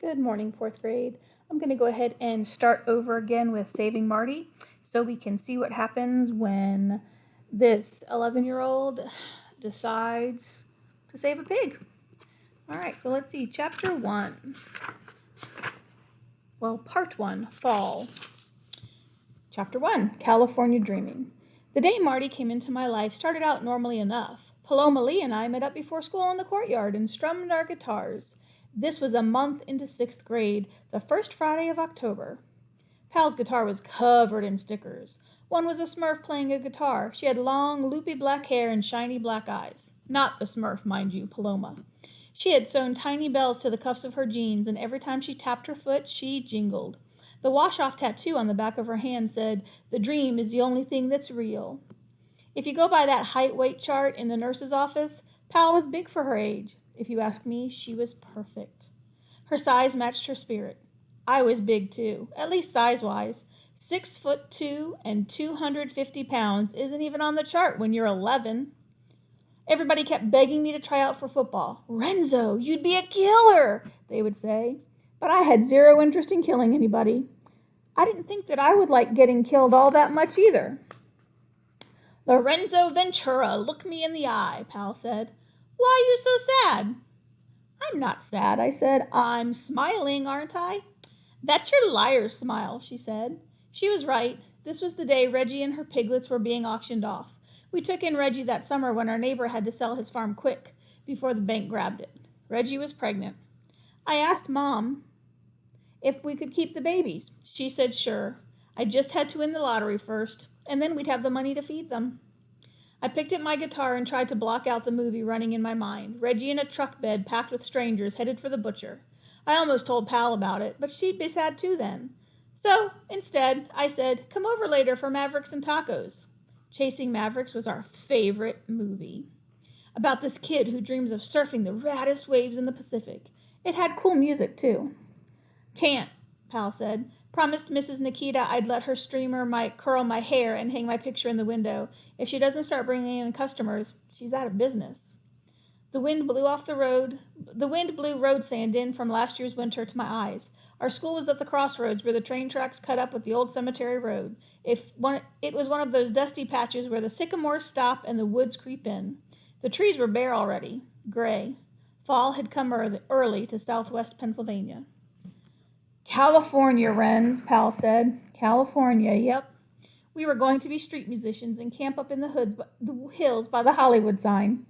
Good morning, fourth grade. I'm going to go ahead and start over again with Saving Marty so we can see what happens when this 11-year-old decides to save a pig. All right, so let's see. Chapter 1. Well, Part 1, Fall. Chapter 1, California Dreaming. The day Marty came into my life started out normally enough. Paloma Lee and I met up before school in the courtyard and strummed our guitars. This was a month into 6th grade, the first Friday of October. Pal's guitar was covered in stickers. One was a Smurf playing a guitar. She had long, loopy black hair and shiny black eyes. Not the Smurf, mind you, Paloma. She had sewn tiny bells to the cuffs of her jeans, and every time she tapped her foot, she jingled. The wash-off tattoo on the back of her hand said, "The dream is the only thing that's real." If you go by that height-weight chart in the nurse's office, Pal was big for her age. If you ask me, she was perfect. Her size matched her spirit. I was big too, at least size-wise. 6'2" and 250 pounds isn't even on the chart when you're 11. Everybody kept begging me to try out for football. "Renzo, you'd be a killer," they would say. But I had zero interest in killing anybody. I didn't think that I would like getting killed all that much either. "Lorenzo Ventura, look me in the eye," Pal said. "Why are you so sad?" "I'm not sad," I said. "I'm smiling, aren't I?" "That's your liar's smile," she said. She was right. This was the day Reggie and her piglets were being auctioned off. We took in Reggie that summer when our neighbor had to sell his farm quick, before the bank grabbed it. Reggie was pregnant. I asked Mom if we could keep the babies. She said sure. I just had to win the lottery first, and then we'd have the money to feed them. I picked up my guitar and tried to block out the movie running in my mind. Reggie in a truck bed packed with strangers headed for the butcher. I almost told Pal about it, but she'd be sad too then. So, instead, I said, "Come over later for Mavericks and tacos." Chasing Mavericks was our favorite movie. About this kid who dreams of surfing the raddest waves in the Pacific. It had cool music too. "Can't," Pal said. "Promised Mrs. Nikita I'd let her curl my hair and hang my picture in the window. If she doesn't start bringing in customers, she's out of business." The wind blew road sand in from last year's winter to my eyes. Our school was at the crossroads where the train tracks cut up with the old cemetery road. It was one of those dusty patches where the sycamores stop and the woods creep in. The trees were bare already, gray. Fall had come early to southwest Pennsylvania. "California, Wrens," Pal said. "California, yep. We were going to be street musicians and camp up in the hills by the Hollywood sign.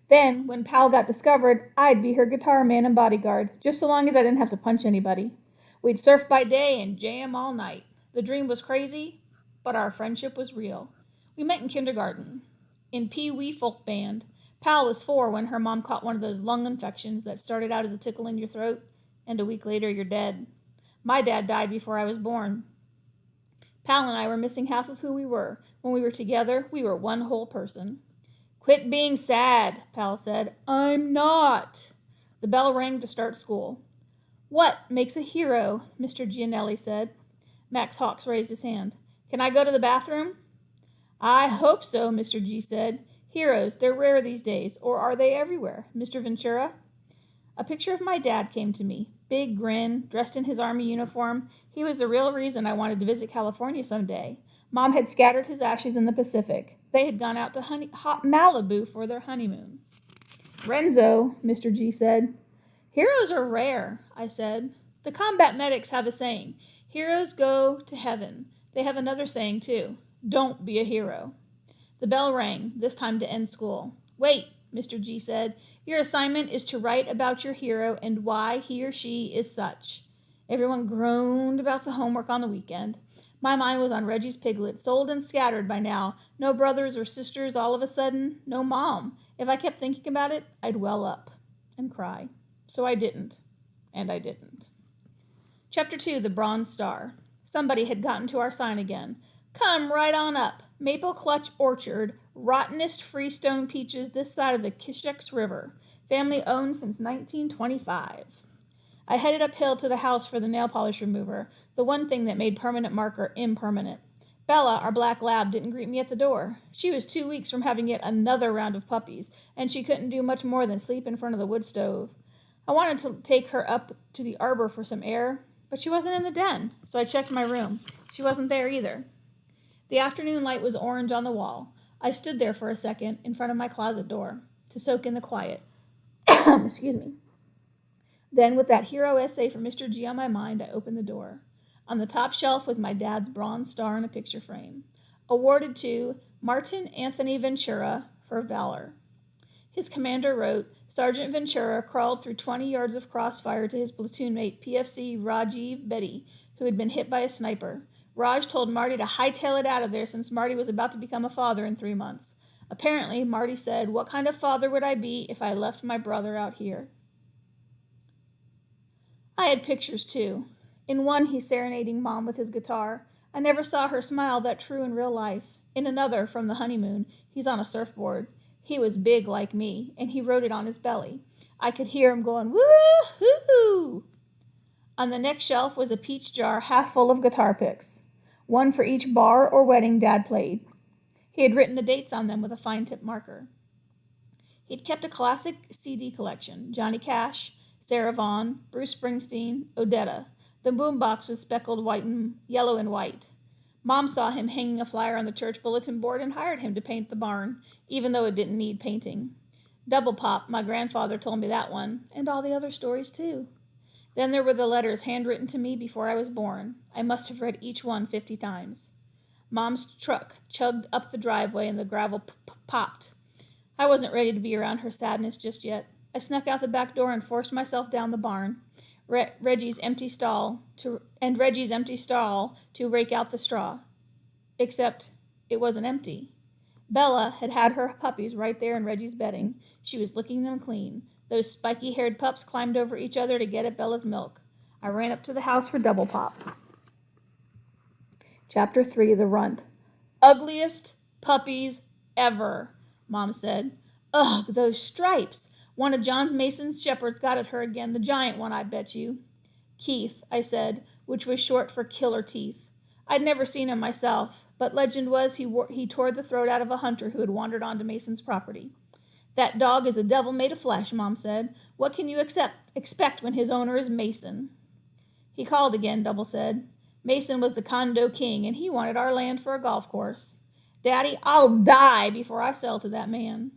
Then, when Pal got discovered, I'd be her guitar man and bodyguard, just so long as I didn't have to punch anybody. We'd surf by day and jam all night. The dream was crazy, but our friendship was real. We met in kindergarten, in Pee Wee folk band. Pal was 4 when her mom caught one of those lung infections that started out as a tickle in your throat, and a week later you're dead. My dad died before I was born. Pal and I were missing half of who we were. When we were together, we were one whole person." "Quit being sad," Pal said. "I'm not." The bell rang to start school. "What makes a hero?" Mr. Gianelli said. Max Hawks raised his hand. "Can I go to the bathroom?" "I hope so," Mr. G said. "Heroes, they're rare these days, or are they everywhere? Mr. Ventura?" A picture of my dad came to me. Big grin, dressed in his army uniform. He was the real reason I wanted to visit California someday. Mom had scattered his ashes in the Pacific. They had gone out to hot Malibu for their honeymoon. "Renzo," Mr. G said. "Heroes are rare," I said. "The combat medics have a saying, 'Heroes go to heaven.' They have another saying, too, 'Don't be a hero.'" The bell rang, this time to end school. "Wait," Mr. G said. "Your assignment is to write about your hero and why he or she is such." Everyone groaned about the homework on the weekend. My mind was on Reggie's piglet, sold and scattered by now. No brothers or sisters all of a sudden. No mom. If I kept thinking about it, I'd well up and cry. So I didn't. And I didn't. Chapter 2, The Bronze Star. Somebody had gotten to our sign again. "Come right on up. Maple Clutch Orchard. Rottenest freestone peaches this side of the Kishex River. Family owned since 1925. I headed uphill to the house for the nail polish remover, the one thing that made permanent marker impermanent. Bella, our black lab, didn't greet me at the door. She was 2 weeks from having yet another round of puppies, and she couldn't do much more than sleep in front of the wood stove. I wanted to take her up to the arbor for some air, but she wasn't in the den, so I checked my room. She wasn't there either. The afternoon light was orange on the wall. I stood there for a second in front of my closet door to soak in the quiet. Excuse me. Then, with that hero essay from Mr. G on my mind, I opened the door. On the top shelf was my dad's bronze star in a picture frame, awarded to Martin Anthony Ventura for valor. His commander wrote, Sergeant Ventura crawled through 20 yards of crossfire to his platoon mate PFC Rajiv Bedi, who had been hit by a sniper. Raj told Marty to hightail it out of there since Marty was about to become a father in 3 months. Apparently, Marty said, what kind of father would I be if I left my brother out here? I had pictures, too. In one, he's serenading Mom with his guitar. I never saw her smile that true in real life. In another, from the honeymoon, he's on a surfboard. He was big like me, and he rode it on his belly. I could hear him going, woo-hoo-hoo! On the next shelf was a peach jar half full of guitar picks, one for each bar or wedding Dad played. He had written the dates on them with a fine-tip marker. He'd kept a classic CD collection, Johnny Cash, Sarah Vaughan, Bruce Springsteen, Odetta. The boombox was speckled yellow and white. Mom saw him hanging a flyer on the church bulletin board and hired him to paint the barn, even though it didn't need painting. Double Pop, my grandfather told me that one, and all the other stories too. Then there were the letters handwritten to me before I was born. I must have read each one 50 times. Mom's truck chugged up the driveway and the gravel popped. I wasn't ready to be around her sadness just yet. I snuck out the back door and forced myself down the barn. Reggie's empty stall to rake out the straw. Except it wasn't empty. Bella had had her puppies right there in Reggie's bedding. She was licking them clean. Those spiky-haired pups climbed over each other to get at Bella's milk. I ran up to the house for Double Pop. Chapter 3, The Runt. Ugliest puppies ever, Mom said. Ugh, those stripes. One of John Mason's shepherds got at her again, the giant one, I bet you. Keith, I said, which was short for killer teeth. I'd never seen him myself, but legend was he tore the throat out of a hunter who had wandered onto Mason's property. That dog is a devil made of flesh, Mom said. What can you expect when his owner is Mason? He called again, Double said. Mason was the condo king, and he wanted our land for a golf course. Daddy, I'll die before I sell to that man.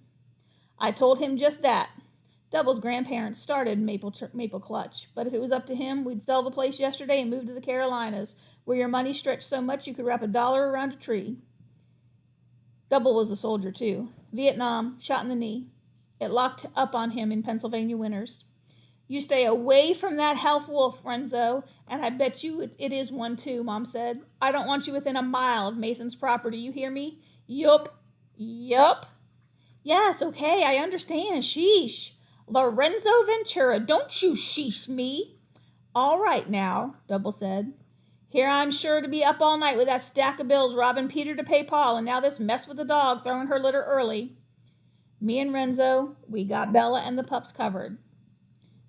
I told him just that. Double's grandparents started Maple Clutch, but if it was up to him, we'd sell the place yesterday and move to the Carolinas, where your money stretched so much you could wrap $1 around a tree. Double was a soldier, too. Vietnam, shot in the knee. It locked up on him in Pennsylvania winters. You stay away from that health wolf, Renzo, and I bet you it is one, too, Mom said. I don't want you within a mile of Mason's property, you hear me? Yup. Yes, okay, I understand. Sheesh. Lorenzo Ventura, don't you sheesh me. All right now, Double said. Here I'm sure to be up all night with that stack of bills robbing Peter to pay Paul, and now this mess with the dog throwing her litter early. Me and Renzo, we got Bella and the pups covered.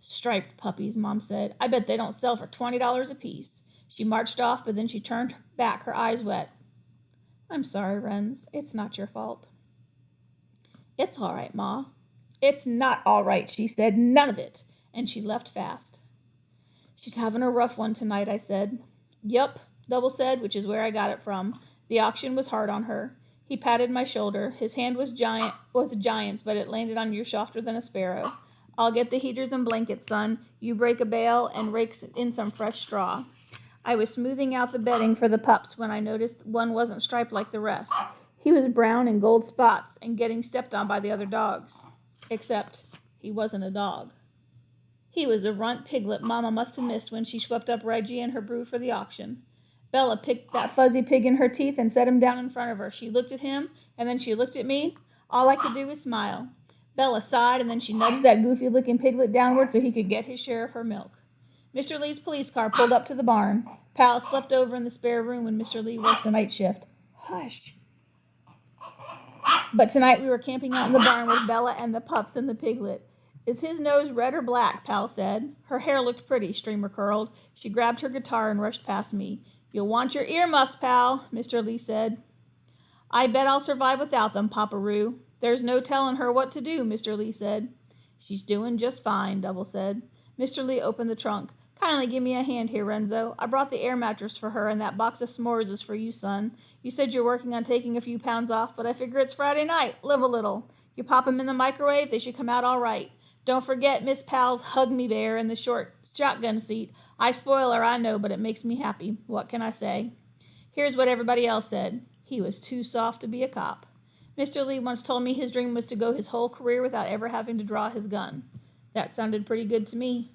Striped puppies, Mom said. I bet they don't sell for $20 apiece. She marched off, but then she turned back, her eyes wet. I'm sorry, Renz. It's not your fault. It's all right, Ma. It's not all right, she said. None of it. And she left fast. She's having a rough one tonight, I said. Yup, Double said, which is where I got it from. The auction was hard on her. He patted my shoulder. His hand was a giant's, but it landed on you softer than a sparrow. I'll get the heaters and blankets, son. You break a bale and rake in some fresh straw. I was smoothing out the bedding for the pups when I noticed one wasn't striped like the rest. He was brown and gold spots and getting stepped on by the other dogs. Except he wasn't a dog. He was a runt piglet Mama must have missed when she swept up Reggie and her brood for the auction. Bella picked that fuzzy pig in her teeth and set him down in front of her. She looked at him, and then she looked at me. All I could do was smile. Bella sighed, and then she nudged that goofy-looking piglet downward so he could get his share of her milk. Mr. Lee's police car pulled up to the barn. Pal slept over in the spare room when Mr. Lee worked the night shift. Hush. But tonight we were camping out in the barn with Bella and the pups and the piglet. Is his nose red or black? Pal said. Her hair looked pretty, streamer curled. She grabbed her guitar and rushed past me. You'll want your earmuffs, pal, Mr. Lee said. I bet I'll survive without them, Papa Roo. There's no telling her what to do, Mr. Lee said. She's doing just fine, Double said. Mr. Lee opened the trunk. Kindly give me a hand here, Renzo. I brought the air mattress for her, and that box of s'mores is for you, son. You said you're working on taking a few pounds off, but I figure it's Friday night. Live a little. You pop 'em in the microwave, they should come out all right. Don't forget Miss Pal's Hug Me Bear in the shotgun seat. I spoil her, I know, but it makes me happy. What can I say? Here's what everybody else said. He was too soft to be a cop. Mr. Lee once told me his dream was to go his whole career without ever having to draw his gun. That sounded pretty good to me.